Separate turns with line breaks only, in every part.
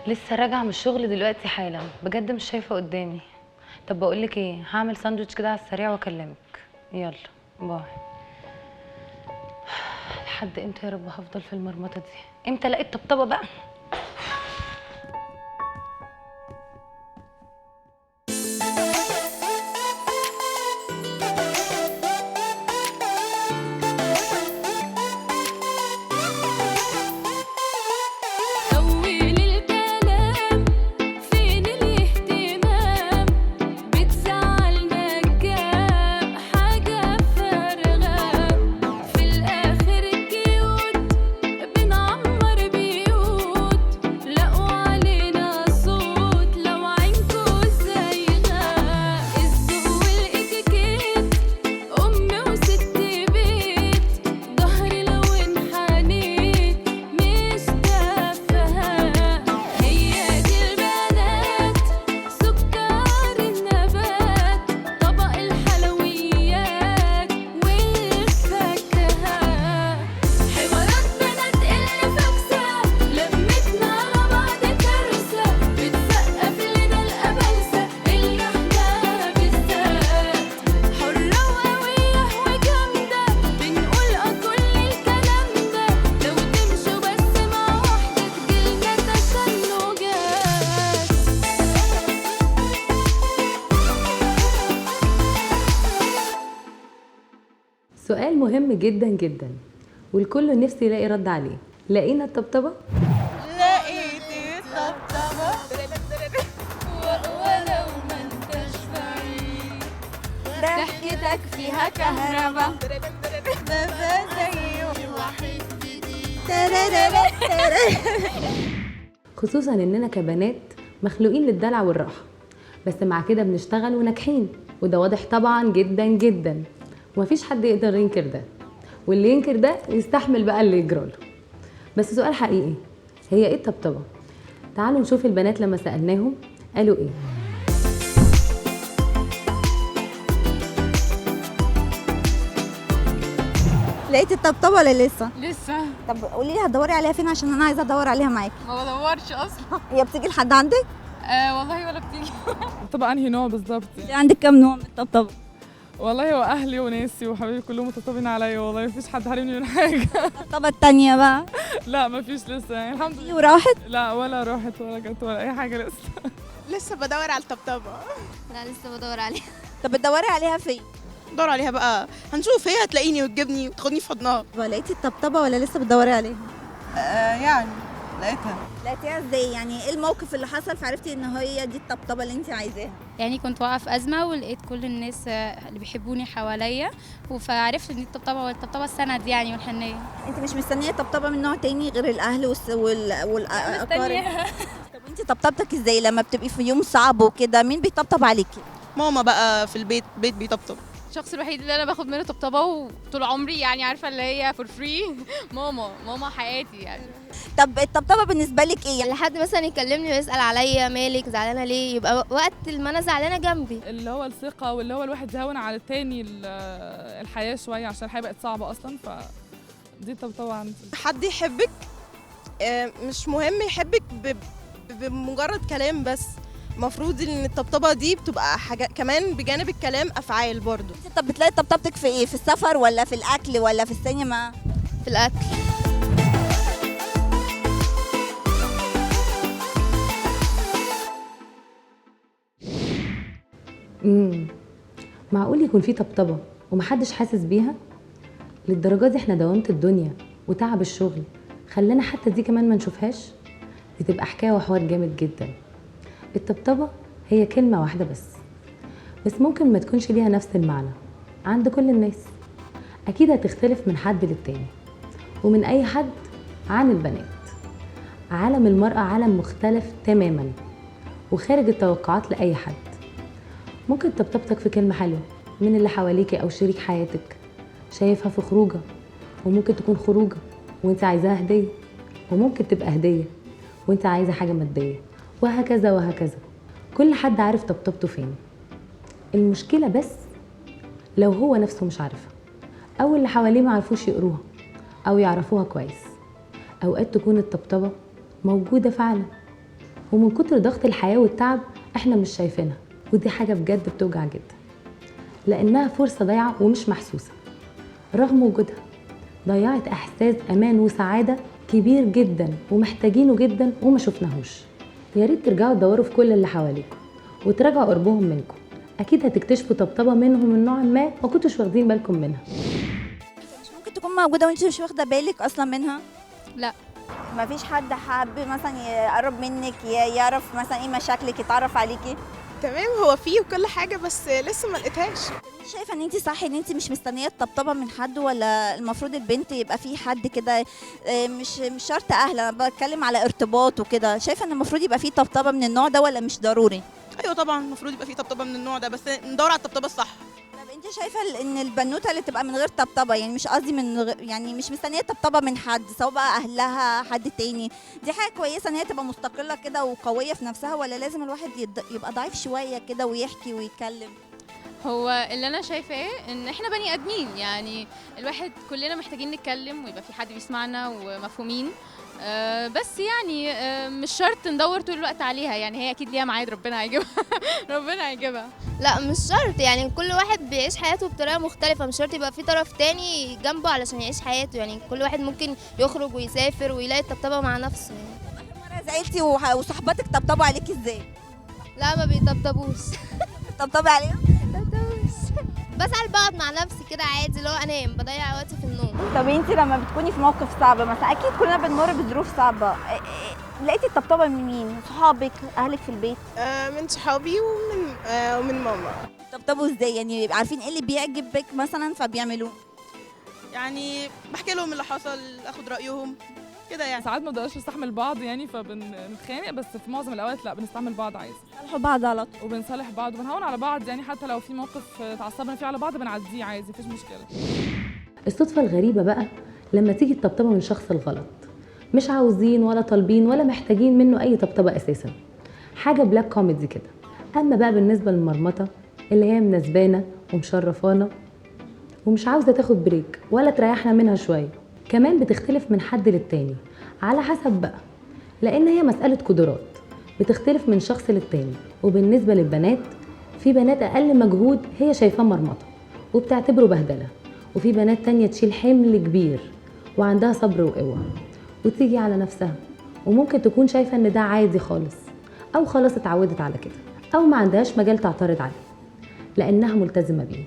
لسه راجعه من الشغل دلوقتي حالا، بجد مش شايفه قدامي. طب بقولك ايه، هعمل ساندوتش كده على السريع واكلمك. يلا باي. لحد امتى يا رب هفضل في المرمطه دي؟ امتى الاقي الطبطبه بقى؟
سؤال مهم جدا جدا والكل نفسه يلاقي رد عليه. لقينا الطبطبة؟
لقيت الطبطبة ولو ما انتش بعيد، ضحكتك فيها كهربا، ده زي واحد
خصوصا اننا كبنات مخلوقين للدلع والراحة، بس مع كده بنشتغل وناجحين، وده واضح طبعا جدا جدا، ومفيش حد يقدر ينكر ده، واللي ينكر ده يستحمل بقى اللي يجراله. بس سؤال حقيقي، هي ايه الطبطبة؟ تعالوا نشوف البنات لما سألناهم قالوا ايه.
لقيت الطبطبة ولا لسه؟
لسه.
طب قولي لي هتدوري عليها فين عشان انا عايزه ادور عليها معاكي.
ما بدورش اصلا.
هي بتيجي لحد عندك؟
والله ولا بتيجي. طبعا انهي نوع بالظبط؟
عندك كام نوع من الطبطبة؟
والله هو اهلي وناسي وحبايبي كلهم مطبطبين عليا، والله مفيش حد حارمني من حاجه.
الطبطبة التانية بقى؟
لا مفيش لسه يعني الحمد لله.
وراحت؟
لا ولا راحت ولا جت ولا اي حاجه لسه.
لسه بدور على الطبطبة.
لا لسه بدور عليها.
طب بتدوري عليها فين؟
بدور عليها بقى، هنشوف هي هتلاقيني وتجيبني وتاخدني في حضنها.
لقيتي الطبطبة ولا لسه بتدوري عليها؟
يعني لقيتها.
لقيتيها ازاي؟ يعني ايه الموقف اللي حصل فعرفتي ان هي دي الطبطبة اللي انت عايزاها؟
يعني كنت واقعة في أزمة ولقيت كل الناس اللي بيحبوني حواليا، فعرفت ان دي الطبطبة والطبطبة السند يعني والحنية.
انت مش مستنية طبطبة من نوع تاني غير الاهل والاقارب؟ طب انت طبطبتك ازاي لما بتبقي في يوم صعب وكده؟ مين بيطبطب عليكي؟
ماما بقى في البيت بيطبطب.
الشخص الوحيد اللي انا باخد منه طبطبه وطول عمري يعني عارفه اللي هي فور فري. ماما حياتي يعني.
طب الطبطبة بالنسبة لك ايه؟
لحد مثلا يكلمني ويسأل عليا مالك زعلانة ليه، يبقى وقت ما انا زعلانة جنبي.
اللي هو الثقه، واللي هو الواحد يهون على التاني الحياه شويه، عشان الحياه بقت صعبه اصلا، دي الطبطبه عندي.
حد يحبك، مش مهم يحبك بمجرد كلام بس، المفروض ان الطبطبه دي بتبقى حاجه كمان بجانب الكلام، افعال برضو.
طب بتلاقي طبطبتك في ايه؟ في السفر ولا في الاكل ولا في السينما؟
في الأكل.
معقول يكون في طبطبة ومحدش حاسس بيها؟ للدرجة دي احنا دوامة الدنيا وتعب الشغل خلانا حتى دي كمان ما نشوفهاش؟ دي تبقى حكاية وحوار جامد جدا. الطبطبة هي كلمة واحدة بس ممكن ما تكونش ليها نفس المعنى عند كل الناس، أكيد هتختلف من حد للتاني ومن أي حد عن البنات. عالم المرأة عالم مختلف تماما وخارج التوقعات لأي حد. ممكن طبطبتك في كلمة حلوة من اللي حواليكي أو شريك حياتك شايفها في خروجة، وممكن تكون خروجة وانت عايزاها هدية، وممكن تبقى هدية وانت عايزة حاجة مادية، وهكذا وهكذا. كل حد عارف طبطبته فين. المشكلة بس لو هو نفسه مش عارفها أو اللي حواليه معرفوش يقروها أو يعرفوها كويس. أوقات تكون الطبطبة موجودة فعلا ومن كتر ضغط الحياة والتعب احنا مش شايفينها، ودي حاجة بجد بتوجع جدا، لأنها فرصة ضايعة ومش محسوسة. رغم وجودها ضيعت إحساس أمان وسعادة كبير جدا ومحتاجينه جدا وما شفناهوش. يا ريت ترجعوا تدوروا في كل اللي حواليكم وتراجعوا قربهم منكم، أكيد هتكتشفوا طبطبة منهم من نوع ما كنتوش واخدين بالكم منها.
مش ممكن تكون موجوده وانت مش واخده بالك اصلا منها؟
لا.
ما فيش حد حابب مثلا يقرب منك، يعرف مثلا ايه مشاكلك، يتعرف عليكي؟
تمام، هو فيه وكل حاجه بس لسه ما لقيتهاش.
انت شايفه ان انت صح ان انت مش مستنيه الطبطبه من حد، ولا المفروض البنت يبقى في حد كده مش شرط اهل، انا بتكلم على ارتباط وكده، شايفه ان المفروض يبقى في طبطبه من النوع ده ولا مش ضروري؟
ايوه طبعا المفروض يبقى فيه طبطبه من النوع ده، بس ندور على الطبطبه الصح.
طب انت شايفه ان البنوته اللي تبقى من غير طبطبه، يعني مش قصدي يعني مش مستنيه طبطبه من حد، سواء بقى اهلها حد تاني، دي حاجه كويسه ان هي تبقى مستقله كده وقويه في نفسها، ولا لازم الواحد يبقى ضعيف شويه كده ويحكي ويتكلم؟
هو اللي انا شايفاه ان احنا بني ادمين، يعني الواحد كلنا محتاجين نتكلم ويبقى في حد بيسمعنا ومفهومين. بس يعني مش شرط ندور طول الوقت عليها، يعني هي اكيد ليها ميعاد ربنا هيجيبها. ربنا هيجيبها.
لا مش شرط، يعني كل واحد بيعيش حياته بطريقه مختلفه، مش شرط يبقى في طرف تاني جنبه علشان يعيش حياته، يعني كل واحد ممكن يخرج ويسافر ويلاقي الطبطبه مع نفسه يعني.
مره زعلتي وصحباتك طبطبوا عليكي ازاي؟
لا ما بيطبطبوش.
طبطبي عليهم؟
بسأل بقعد مع نفسي كده عادي، اللي هو انام بضيع وقتي في النوم.
طب انت لما بتكوني في موقف صعب مثلا، اكيد كلنا بنمر بظروف صعبه، لقيتي الطبطبه من مين؟ صحابك، اهلك في البيت؟
من صحابي ومن ماما.
طبطبوا ازاي؟ يعني عارفين ايه اللي بيعجبك مثلا فبيعملوه؟
يعني بحكي لهم اللي حصل، اخد رايهم كده يعني.
ساعات ما بنقدرش نستحمل بعض يعني فبنتخانق، بس في معظم الاوقات لا بنستحمل بعض عادي،
صالحوا بعض على طول
وبنصالح بعض وبنهون على بعض، يعني حتى لو في موقف اتعصبنا فيه على بعض بنعديه عادي مفيش مشكله.
الصدفة الغريبة بقى لما تيجي الطبطبة من شخص الغلط، مش عاوزين ولا طالبين ولا محتاجين منه أي طبطبة أساسا، حاجة بلاك كوميدي كده. أما بقى بالنسبة للمرمطة اللي هي مناسبانا ومشرفانا ومش عاوزة تاخد بريك ولا تريحنا منها شوية، كمان بتختلف من حد للتاني على حسب بقى، لأن هي مسألة قدرات بتختلف من شخص للتاني. وبالنسبة للبنات، في بنات أقل مجهود هي شايفاه مرمطة وبتعتبره بهدلة، وفي بنات تانية تشيل حمل كبير وعندها صبر وقوة وتيجي على نفسها، وممكن تكون شايفة ان ده عادي خالص، او خلاص اتعودت على كده، او ما عندهاش مجال تعترض عليه لانها ملتزمة بيه.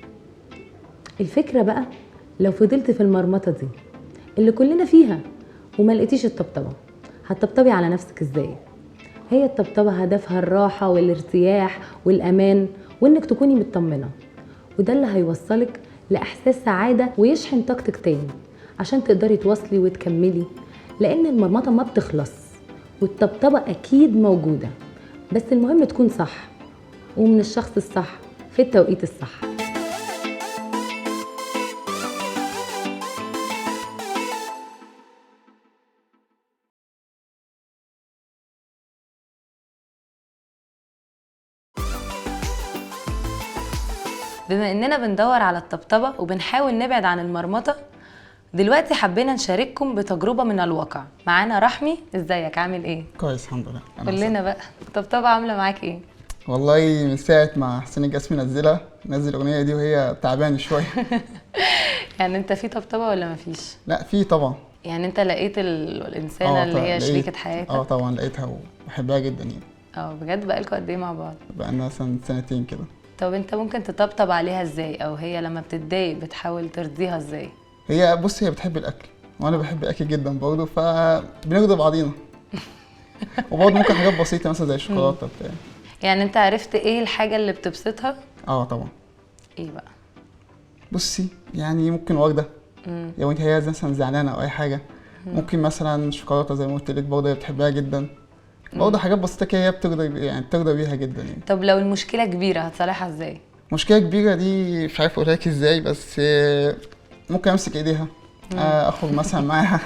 الفكرة بقى لو فضلت في المرمطة دي اللي كلنا فيها وما لقيتيش الطبطبة، هتطبطبي على نفسك ازاي؟ هي الطبطبة هدفها الراحة والارتياح والامان وانك تكوني مطمنة، وده اللي هيوصلك لإحساس سعادة ويشحن طاقتك تاني عشان تقدري تواصلي وتكملي، لأن المرمطة ما بتخلص والطبطبة أكيد موجودة، بس المهم تكون صح ومن الشخص الصح في التوقيت الصح.
بما اننا بندور على الطبطبة وبنحاول نبعد عن المرمطة، دلوقتي حبينا نشارككم بتجربة من الواقع. معانا رحمي، ازيك عامل ايه؟
كويس الحمد لله.
قول لنا بقى الطبطبة عاملة معاك ايه؟
والله من ساعة ما حسين الجسمي نزل الأغنية دي وهي تعبانة شوية.
يعني انت في طبطبة ولا مفيش؟
لا في طبعا.
يعني انت لقيت الإنسانة اللي هي شريكة حياتك؟
طبعا لقيتها وبحبها جدا يعني.
بجد بقالكوا قد ايه مع بعض؟
بقالنا مثلا سنتين كده.
طب انت ممكن تطبطب عليها ازاي، او هي لما بتتضايق بتحاول ترضيها ازاي؟
هي بتحب الاكل وانا بحب الاكل جدا برضه، فبنرضي بعضينا. وبرضه ممكن حاجات بسيطه مثلا زي الشوكولاته بتاع.
يعني انت عرفت ايه الحاجه اللي بتبسطها؟
طبعا.
ايه بقى؟
بصي يعني ممكن ورده، لو انت هي مثلا زعلانه او اي حاجه، ممكن مثلا شوكولاته زي ما قلت لك برضه هي بتحبها جدا. برضه حاجات بسيطه كده هي بترضى بيها جدا يعني.
طب لو المشكله كبيره هتصالحها ازاي؟
مشكله كبيره دي مش عارف اقولها لك ازاي، بس ممكن امسك ايديها اخرج مثلا معاها.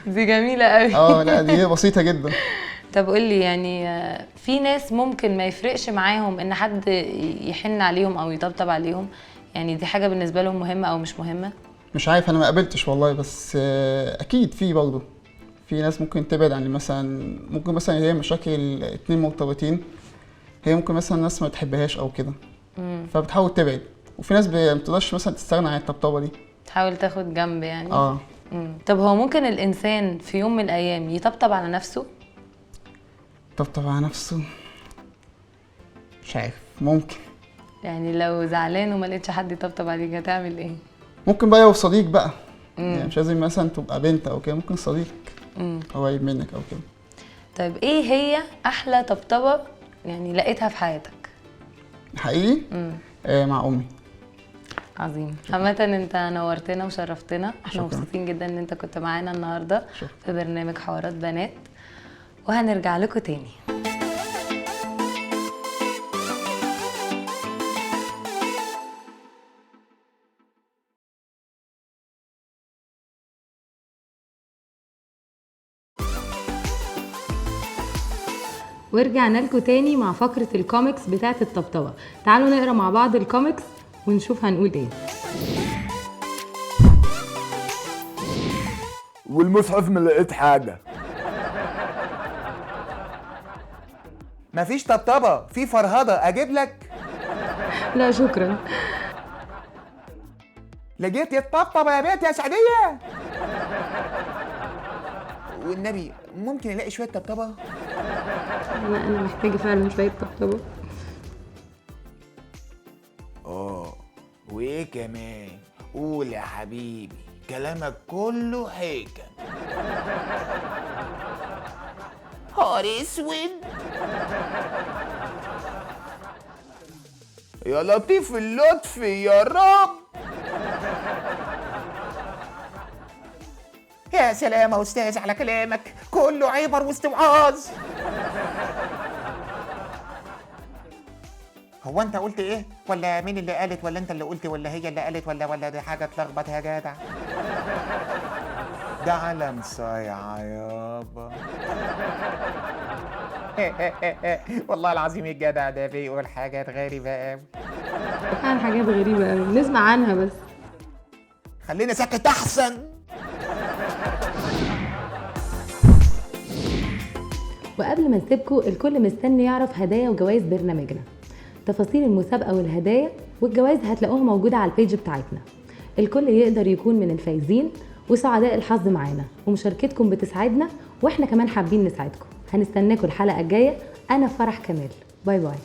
دي جميله قوي.
لا دي بسيطه جدا.
طب قول لي، يعني في ناس ممكن ما يفرقش معاهم ان حد يحن عليهم او يطبطب عليهم، يعني دي حاجه بالنسبه لهم مهمه او مش مهمه؟
مش عارف، انا ما قابلتش والله، بس اكيد في برضه في ناس ممكن تبعد عن مثلا، ممكن مثلا هي مشاكل اتنين مرتبطين، هي ممكن مثلا ناس ما تحبهاش او كده، فبتحاول تبعد. وفي ناس ما بتقدرش مثلا تستغنى عن الطبطبه دي.
تحاول تاخد جنب يعني. طب هو ممكن الانسان في يوم من الايام يطبطب على نفسه؟
طبطب على نفسه مش عارف، ممكن.
يعني لو زعلان وما لقيتش حد يطبطب عليك هتعمل ايه؟
ممكن بقى لو صديق بقى، يعني مش لازم مثلا تبقى بنت او كده، ممكن صديق قريب منك او كده.
طيب ايه هي احلى طبطبه يعني لقيتها في حياتك؟
حقيقي مع امي.
عظيم. عامة انت نورتنا وشرفتنا، احنا
شكرا.
مبسوطين جدا ان انت كنت معانا النهارده
شكرا.
في برنامج حوارات بنات، وهنرجع لكم تاني.
ورجعنا لكم تاني مع فقرة الكوميكس بتاعة الطبطبة. تعالوا نقرا مع بعض الكوميكس ونشوف هنقول ايه.
والمصحف ما لقيت حاجة.
مفيش طبطبة، في فرهضة، أجيب لك؟
لا شكرا.
لقيت يتطبطب يا بيت يا سعدية؟ والنبي ممكن الاقي شوية طبطبة؟
انا محتاجة فعلا شوية طبطبة.
وايه كمان؟ قول يا حبيبي، كلامك كله حكم. نهار اسود يا لطيف اللطف يا رب. يا سلام يا استاذ على كلامك، كله عبر واستوعاظ. هو انت قلت ايه؟ ولا مين اللي قالت؟ ولا انت اللي قلت؟ ولا هي اللي قالت؟ ولا دي حاجه اتلخبط يا جدع؟ ده علم صايعه يابا. والله العظيم الجدع ده بيقول حاجات غريبه قوي.
فعلا حاجات غريبة قوي بنسمع عنها بس.
خلينا ساكت احسن.
وقبل ما نسيبكم، الكل مستني يعرف هدايا وجوائز برنامجنا. تفاصيل المسابقة والهدايا والجوائز هتلاقوها موجودة على البيج بتاعتنا. الكل يقدر يكون من الفايزين وسعداء الحظ معانا، ومشاركتكم بتسعدنا واحنا كمان حابين نساعدكم. هنستناكم الحلقة الجاية. انا فرح كمال، باي باي.